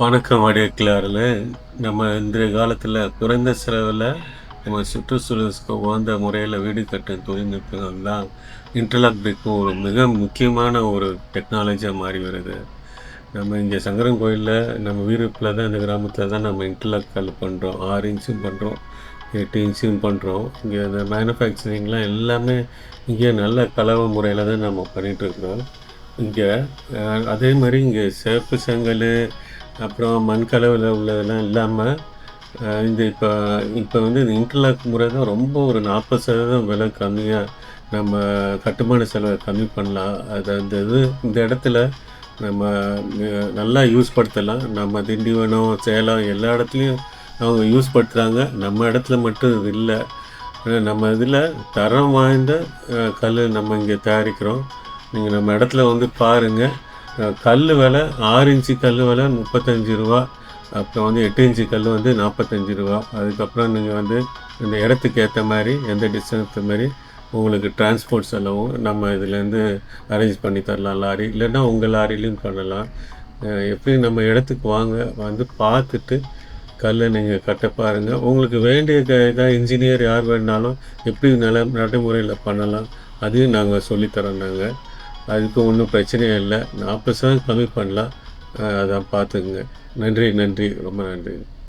வணக்கம் வடிவக்கிலாரில் நம்ம இன்றைய காலத்தில் குறைந்த செலவில் நம்ம சுற்றுச்சூழலுக்கு உகந்த முறையில் வீடு கட்டும் தொழில்நுட்பங்கள் தான் இன்டர்லாக் பிரிக்கும் ஒரு மிக முக்கியமான ஒரு டெக்னாலஜியாக மாறி வருது. நம்ம இங்கே சங்கரன் கோயிலில் நம்ம வீடுப்பில் தான் இந்த கிராமத்தில் தான் நம்ம இன்டர்லாக் கல் பண்ணுறோம். 6 இன்ச்சும் பண்ணுறோம், 8 இன்ச்சும் பண்ணுறோம். இங்கே இந்த மேனுஃபேக்சரிங்லாம் எல்லாமே இங்கே நல்ல கலவை முறையில் தான் நம்ம பண்ணிகிட்ருக்குறோம். இங்கே அதே மாதிரி இங்கே சேப்பு செங்கல் அப்புறம் மண்கலவையில் உள்ளதெல்லாம் இல்லாமல் இந்த இப்போ இப்போ வந்து இந்த இன்டர்லாக் முறை தான் ரொம்ப ஒரு 40% விலை கம்மியாக நம்ம கட்டுமான செலவை கம்மி பண்ணலாம். அது அந்த இந்த இடத்துல நம்ம நல்லா யூஸ் படுத்தலாம். நம்ம திண்டிவனம், சேலம் எல்லா இடத்துலையும் அவங்க யூஸ் படுத்துகிறாங்க. நம்ம இடத்துல மட்டும் இது இல்லை. நம்ம இதில் தரம் வாய்ந்த கல் நம்ம இங்கே தயாரிக்கிறோம். நீங்கள் நம்ம இடத்துல வந்து பாருங்கள். கல் விலை 6 இன்ச்சு கல் விலை 35 ரூபா. அப்புறம் வந்து 8 இன்ச்சு கல் வந்து 45 ரூபா. அதுக்கப்புறம் நீங்கள் வந்து இந்த இடத்துக்கு ஏற்ற மாதிரி எந்த டிஸ்டன்ஸ் மாதிரி உங்களுக்கு டிரான்ஸ்போர்ட் செலவும் நம்ம இதுலேருந்து அரேஞ்ச் பண்ணி தரலாம். லாரி இல்லைன்னா உங்கள் லாரிலையும் பண்ணலாம். எப்படி நம்ம இடத்துக்கு வாங்க, வந்து பார்த்துட்டு கல்லை நீங்கள் கட்ட பாருங்கள். உங்களுக்கு வேண்டிய இதாக இன்ஜினியர் யார் வேணுனாலும் எப்படி நடைமுறையில் பண்ணலாம் அதையும் நாங்கள் சொல்லித்தரோம். நாங்கள் அதுக்கு ஒன்றும் பிரச்சனையே இல்லை. 40% கம்மி பண்ணலாம். அதான் பார்த்துக்குங்க. நன்றி, ரொம்ப நன்றி.